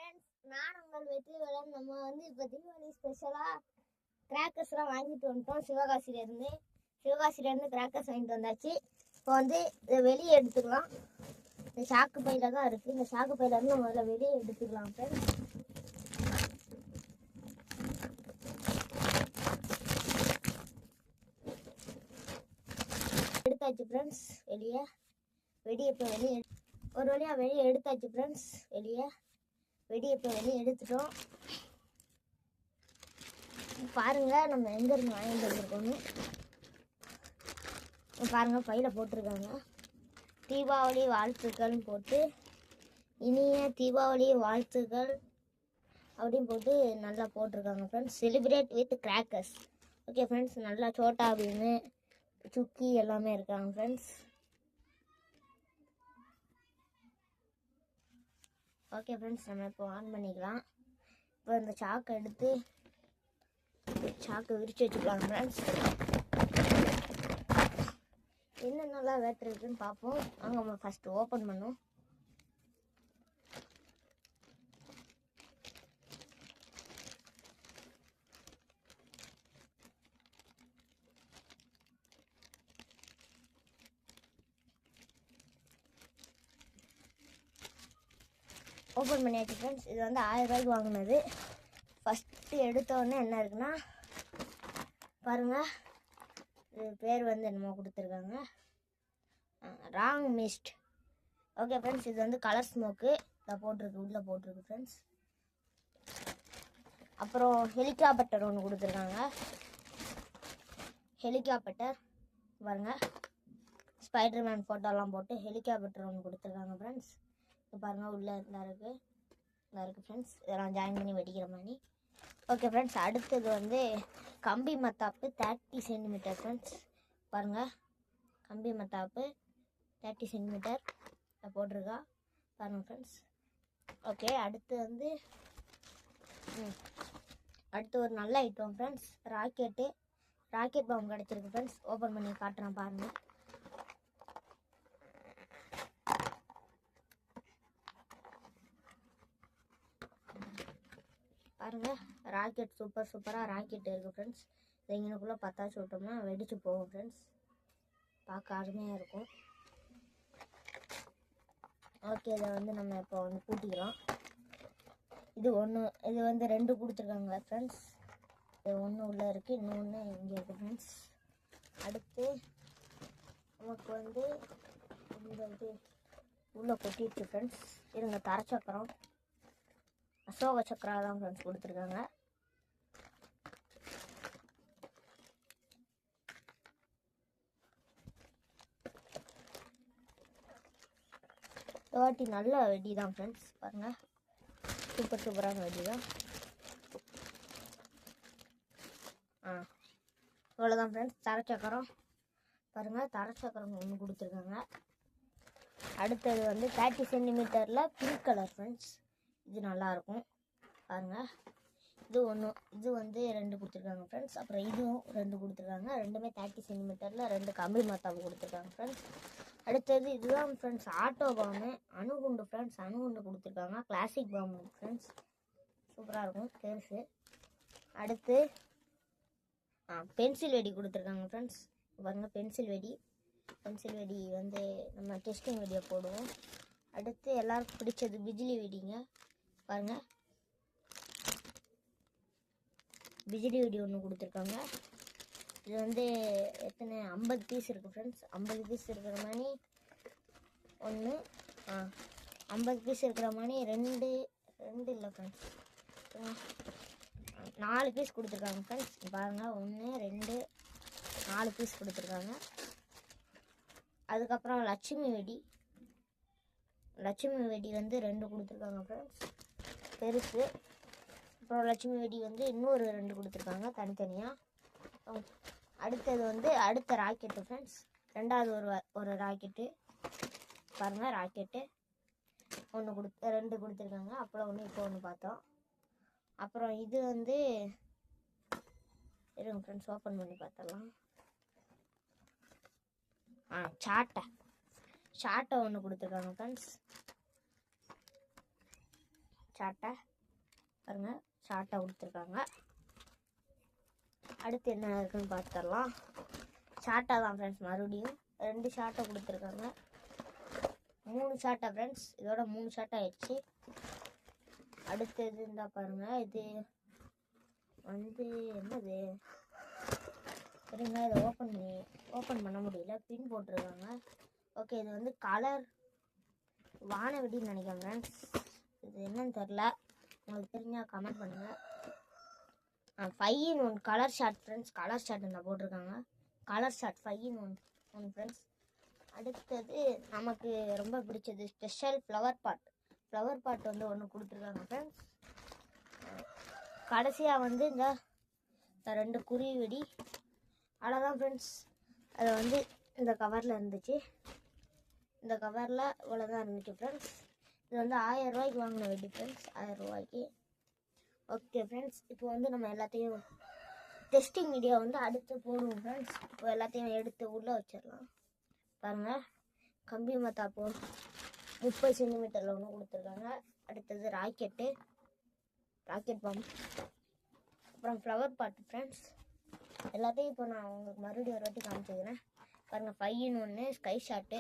Friends, நான் உங்கள் வெற்றிவேலன். நம்ம இப்போ தீபாவளி ஸ்பெஷலாக கிராக்கர்ஸ்லாம் வாங்கிட்டு வந்துட்டோம். சிவகாசியிலேருந்து கிராக்கர்ஸ் வாங்கிட்டு வந்தாச்சு. இப்போ இதை வெளியே எடுத்துக்கலாம். இந்த சாக்கு பையில தான் இருக்குது. இந்த சாக்கு பையிலேருந்து முதல்ல வெளியே எடுத்துக்கலாம் ஃப்ரெண்ட்ஸ். எடுத்தாச்சு ஃப்ரெண்ட்ஸ். ஒரு வழியாக வெளியே எடுத்தாச்சு ஃப்ரெண்ட்ஸ். இப்போ வெளியே எடுத்துட்டோம். பாருங்க, நம்ம எங்கேருந்து வாங்கிட்டு வந்துருக்கோன்னு பாருங்க. பையில போட்டிருக்காங்க தீபாவளி வாழ்த்துக்கள்னு போட்டு, இனிய தீபாவளி வாழ்த்துக்கள் அப்படின்னு போட்டு நல்லா போட்டிருக்காங்க friends. Celebrate with crackers. Okay friends, நல்லா சோட்டா பீமு, சுக்கி எல்லாமே இருக்காங்க ஃப்ரெண்ட்ஸ். ஓகே ஃப்ரெண்ட்ஸ், நம்ம இப்போ ஆன் பண்ணிக்கலாம். இப்போ இந்த சாக்கை எடுத்து விரித்து வச்சுக்கலாம் ஃப்ரெண்ட்ஸ். என்னென்னலாம் வேட்டர் இருக்குன்னு பார்ப்போம். அங்கே நம்ம ஃபஸ்ட்டு ஓப்பன் பண்ணோம். ஓப்பன் பண்ணியாச்சு ஃப்ரெண்ட்ஸ். இது 1000 ரூபாய்க்கு வாங்கினது. ஃபஸ்ட்டு எடுத்தோடனே என்ன இருக்குன்னா பாருங்கள், இது பேர் என்னமோ கொடுத்துருக்காங்க, ராங் மிஸ்ட். ஓகே ஃப்ரெண்ட்ஸ், இது கலர் ஸ்மோக்கு போட்டிருக்கு, உள்ளே போட்டிருக்கு ஃப்ரெண்ட்ஸ். அப்புறம் ஹெலிகாப்டர் ஒன்று கொடுத்துருக்காங்க. ஹெலிகாப்டர் பாருங்கள், ஸ்பைடர்மேன் ஃபோட்டோலாம் போட்டு ஹெலிகாப்டர் ஒன்று கொடுத்துருக்காங்க ஃப்ரெண்ட்ஸ். இப்போ பாருங்கள், உள்ளே இருக்குது ஃப்ரெண்ட்ஸ். இதெல்லாம் ஜாயின் பண்ணி வெடிக்கிற மாதிரி. ஓகே ஃப்ரெண்ட்ஸ், அடுத்தது கம்பி மத்தாப்பு 30 சென்டிமீட்டர் ஃப்ரெண்ட்ஸ். பாருங்கள், கம்பி மத்தாப்பு 30 சென்டிமீட்டர் போட்டிருக்கா பாருங்கள் ஃப்ரெண்ட்ஸ். ஓகே, அடுத்து ஒரு நல்ல ஐட்டம் ஃப்ரெண்ட்ஸ். ராக்கெட் பாம் கிடச்சிருக்கு ஃப்ரெண்ட்ஸ். ஓப்பன் பண்ணி காட்டுறேன் பாருங்கள். பாருங்கள், ராக்கெட் சூப்பராக ராக்கெட் இருக்குது ஃப்ரெண்ட்ஸ். இங்கனுக்குள்ளே பத்தாச்சு விட்டோம்னா வெடிச்சு போகும் ஃப்ரெண்ட்ஸ். பார்க்க அருமையாக இருக்கும். ஓகே, இதை நம்ம இப்போ பூட்டிக்கிறோம். இது 2 கொடுத்துருக்காங்க ஃப்ரெண்ட்ஸ். இது ஒன்று உள்ளே இருக்குது, இன்னொன்று இங்கே இருக்குது ஃப்ரெண்ட்ஸ். அடுத்து நமக்கு இந்த இது உள்ளே கொட்டிடுச்சு ஃப்ரெண்ட்ஸ். இருங்க, தரச்சக்கரம் அசோக சக்கரா தான் ஃப்ரெண்ட்ஸ் கொடுத்துருக்காங்க. வாட்டி நல்ல வெடி தான் ஃப்ரெண்ட்ஸ். பாருங்கள், சூப்பரான வெடி தான். இவ்வளோதான் ஃப்ரெண்ட்ஸ். தரச்சக்கரம் பாருங்கள், தரச்சக்கரம் ஒன்று கொடுத்துருக்காங்க. அடுத்தது 30 சென்டிமீட்டரில் பிங்க் கலர் ஃப்ரெண்ட்ஸ். இது நல்லாயிருக்கும் பாருங்கள். இது 2 கொடுத்துருக்காங்க ஃப்ரெண்ட்ஸ். அப்புறம் இதுவும் 2 கொடுத்துருக்காங்க. ரெண்டுமே 30 சென்டிமீட்டரில் 2 கம்பி மத்தாப்பு கொடுத்துருக்காங்க ஃப்ரெண்ட்ஸ். அடுத்தது இதுதான் ஃப்ரெண்ட்ஸ், ஆட்டோ பாம்பு அணுகுண்டு ஃப்ரெண்ட்ஸ். அணுகுண்டு கொடுத்துருக்காங்க. கிளாசிக் பாம்பு ஃப்ரெண்ட்ஸ், சூப்பராக இருக்கும் பெருசு. அடுத்து பென்சில் வெடி கொடுத்துருக்காங்க ஃப்ரெண்ட்ஸ். பாருங்கள், பென்சில் வெடி நம்ம டெஸ்டிங் வெடியை போடுவோம். அடுத்து எல்லாருக்கும் பிடிச்சது பிஜிலி வெடிங்க. பாருங்கள், பிஜிலி வெடி ஒன்று கொடுத்துருக்காங்க. இது எத்தனை 50 பீஸ் இருக்குது ஃப்ரெண்ட்ஸ். 50 பீஸ் இருக்கிற மாதிரி ஒன்று, 50 பீஸ் இருக்கிற மாதிரி ரெண்டு இல்லை ஃப்ரெண்ட்ஸ், 4 பீஸ் கொடுத்துருக்காங்க ஃப்ரெண்ட்ஸ். பாருங்கள், 1 2 4 பீஸ் கொடுத்துருக்காங்க. அதுக்கப்புறம் லட்சுமி வெடி 2 கொடுத்துருக்காங்க ஃப்ரெண்ட்ஸ், பெருசு. அப்புறம் லட்சுமி வெடி இன்னொரு 2 கொடுத்துருக்காங்க தனித்தனியாக. அடுத்தது அடுத்த ராக்கெட்டு ஃப்ரெண்ட்ஸ். ரெண்டாவது ஒரு ராக்கெட்டு பாருங்கள். ராக்கெட்டு 2 கொடுத்துருக்காங்க. அப்புறம் இப்போ ஒன்று பார்த்தோம். அப்புறம் இது இருங்க ஃப்ரெண்ட்ஸ், ஓப்பன் பண்ணி பார்த்துடலாம். சாட்டை ஒன்று கொடுத்துருக்காங்க ஃப்ரெண்ட்ஸ். சாட்டை பாருங்கள், சாட்டை கொடுத்துருக்காங்க. அடுத்து என்ன இருக்குன்னு பார்த்துடலாம். சாட்டை தான் ஃப்ரெண்ட்ஸ், மறுபடியும் 2 சாட்டை கொடுத்துருக்காங்க. 3 சாட்டை ஃப்ரெண்ட்ஸ், இதோட 3 சாட்டை ஆயிடுச்சு. அடுத்தது இருந்தால் பாருங்கள், இது வந்து என்னது சரிங்களா, இதை ஓப்பன் பண்ண முடியல, பின் போட்டிருக்காங்க. ஓகே, இது வந்து கலர் வானவெடின்னு நினைக்கிறேன் ஃப்ரெண்ட்ஸ். இது என்னன்னு தெரில, உங்களுக்கு தெரிஞ்சால் கமெண்ட் பண்ணுங்கள். 5 in 1 colour short friends, colour short நான் போட்டிருக்காங்க. Colour short 5 in 1 friends. அடுத்தது நமக்கு ரொம்ப பிடிச்சது ஸ்பெஷல் ஃப்ளவர் பாட் வந்து ஒன்று கொடுத்துருக்காங்க ஃப்ரெண்ட்ஸ். கடைசியாக வந்து இந்த 2 குருவி வெடி, அவ்வளோதான் ஃப்ரெண்ட்ஸ். அது வந்து இந்த கவரில் இருந்துச்சு, இந்த கவரில் இவ்வளோதான் இருந்துச்சு ஃப்ரெண்ட்ஸ். இது வந்து 1000 ரூபாய்க்கு வாங்கின வெடி ஃப்ரெண்ட்ஸ், 1000 ரூபாய்க்கு. ஓகே ஃப்ரெண்ட்ஸ், இப்போ வந்து நம்ம எல்லாத்தையும் டெஸ்டிங் வீடியோ வந்து அடுத்து போடுவோம் ஃப்ரெண்ட்ஸ். இப்போ எல்லாத்தையும் எடுத்து உள்ளே வச்சிடலாம். பாருங்கள், கம்பி மத்தாப்பு 30 சென்டிமீட்டரில் ஒன்று கொடுத்துருக்காங்க. அடுத்தது ராக்கெட் பம்ப், அப்புறம் ஃப்ளவர் பாட் ஃப்ரெண்ட்ஸ். எல்லாத்தையும் இப்போ நான் உங்களுக்கு மறுபடியும் ஒரு வாட்டி காமிச்சிக்கிறேன். பாருங்கள், 5 in 1 ஸ்கை ஷாட்டு,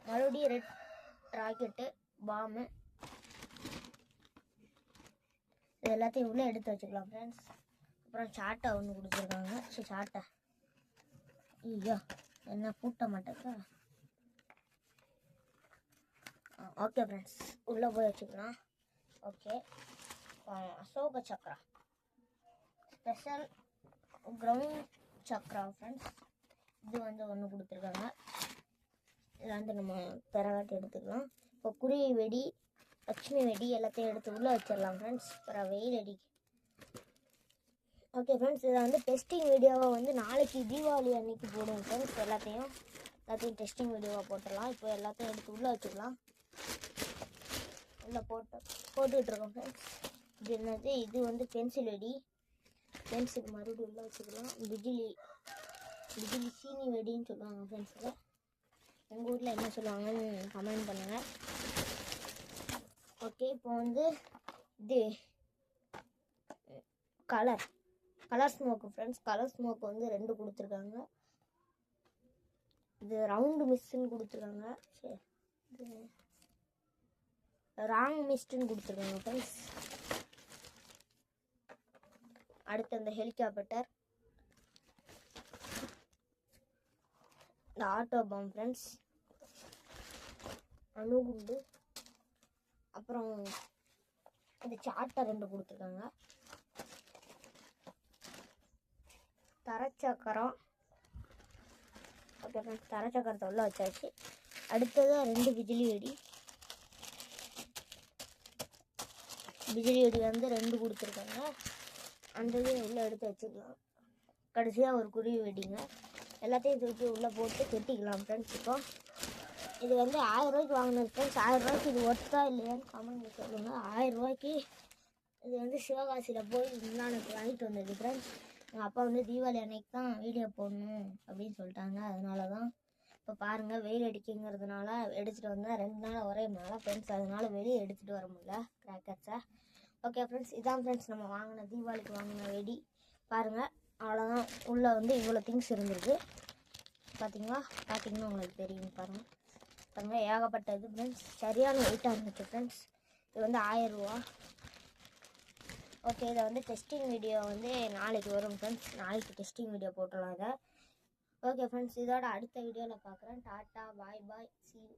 மறுபடியும் ரெட் ராக்கெட்டு, பாம்பு, இது எல்லாத்தையும் உள்ளே எடுத்து வச்சுக்கலாம் ஃப்ரெண்ட்ஸ். அப்புறம் சாட்டை ஒன்று கொடுத்துருக்காங்க. சாட்டை ஐயோ என்ன பூட்ட மாட்டேக்கா. ஓகே ஃப்ரெண்ட்ஸ், உள்ளே போய் வச்சுக்கலாம். Okay, Ashoka Chakra special ground Chakra friends. இது வந்து ஒன்று கொடுத்துருக்காங்க. இதில் வந்து நம்ம பெறவாட்டி எடுத்துக்கலாம். இப்போ குருவி வெடி, லட்சுமி வெடி எல்லாத்தையும் எடுத்து உள்ளே வச்சிடலாம் ஃப்ரெண்ட்ஸ். அப்புறம் வெயில் அடி. ஓகே ஃப்ரெண்ட்ஸ், இதை வந்து டெஸ்டிங் வீடியோவை வந்து நாளைக்கு தீபாவளி அன்னைக்கு போடுவோம் ஃப்ரெண்ட்ஸ். எல்லாத்தையும் டெஸ்டிங் வீடியோவாக போட்டுடலாம். இப்போ எல்லாத்தையும் எடுத்து உள்ளே வச்சுக்கலாம். உள்ளே போட்டுட்ருக்கோம் ஃப்ரெண்ட்ஸ். இது என்னது, இது வந்து பென்சில் வெடி, பென்சில் மறுபடியும் உள்ளே வச்சுக்கலாம். பிஜிலி சீனி வெடின்னு சொல்லுவாங்க ஃப்ரெண்ட்ஸ். இதை உங்கள் ஊரில் என்ன சொல்லுவாங்கன்னு கமெண்ட் பண்ணுங்கள். ஓகே, இப்போ வந்து இது colour smoke friends. Colour smoke வந்து 2 கொடுத்துருக்காங்க. இது ரவுண்டு மிஸ்ட்டுன்னு கொடுத்துருக்காங்க. சரி, இது ராங் மிஸ்ட்டுன்னு கொடுத்துருக்காங்க ஃப்ரெண்ட்ஸ். அடுத்து அந்த ஹெலிகாப்டர், இந்த ஆட்டோ பாம் ஃப்ரெண்ட்ஸ், அணுகுண்டு, அப்புறம் இந்த சாட்டை 2 கொடுத்துருக்காங்க. தரச்சக்கரம். ஓகே ஃப்ரெண்ட்ஸ், தரச்சக்கரத்தை உள்ள வச்சாச்சு. அடுத்தது 2 பிஜிலி வெடி வந்து 2 கொடுத்துருக்காங்க. அந்த இது உள்ளே எடுத்து வச்சுக்கலாம். கடைசியாக ஒரு குருவி வெடிங்க. எல்லாத்தையும் தூக்கி உள்ளே போட்டு கெட்டிக்கலாம் ஃப்ரெண்ட்ஸ். இப்போ இது வந்து 1000 ரூபாய்க்கு வாங்கினது ஃப்ரெண்ட்ஸ். 1000 ரூபாய்க்கு இது ஒர்த்தா இல்லையான்னு கமெண்ட்டில் சொல்லுங்கள். 1000 ரூபாய்க்கு இது வந்து சிவகாசியில் போய் முன்னாடி வாங்கிட்டு வந்தது ஃப்ரெண்ட்ஸ். எங்கள் அப்பா வந்து தீபாவளி அன்னைக்கு தான் வீடியோ போடணும் அப்படின்னு சொல்லிட்டாங்க. அதனால தான் இப்போ பாருங்கள், வெயில் அடிக்குங்கிறதுனால எடுத்துகிட்டு வந்தேன். 2 நாள் ஒரே மழை ஃப்ரெண்ட்ஸ், அதனால வெளியே எடுத்துகிட்டு வர முடியல கிராக்கர்ஸை. ஓகே ஃப்ரெண்ட்ஸ், இதான் ஃப்ரெண்ட்ஸ் நம்ம வாங்கின தீபாவளிக்கு வாங்கின வெடி. பாருங்கள், அவ்வளோதான். உள்ளே வந்து இவ்வளோ திங்ஸ் இருந்திருக்கு. பார்த்தீங்கன்னா உங்களுக்கு தெரியும். பாருங்கள், ஏகப்பட்டது ஃப்ரெண்ட்ஸ். சரியான வெயிட்டாக இருந்துச்சு ஃப்ரெண்ட்ஸ். இது வந்து 1000 ரூபா. ஓகே, இதை வந்து டெஸ்டிங் வீடியோ வந்து நாளைக்கு வரும் ஃப்ரெண்ட்ஸ். நாளைக்கு டெஸ்டிங் வீடியோ போட்டுடலாம் இதை. ஓகே ஃப்ரெண்ட்ஸ், இதோட அடுத்த வீடியோவில் பார்க்குறேன். Tata, bye, see you.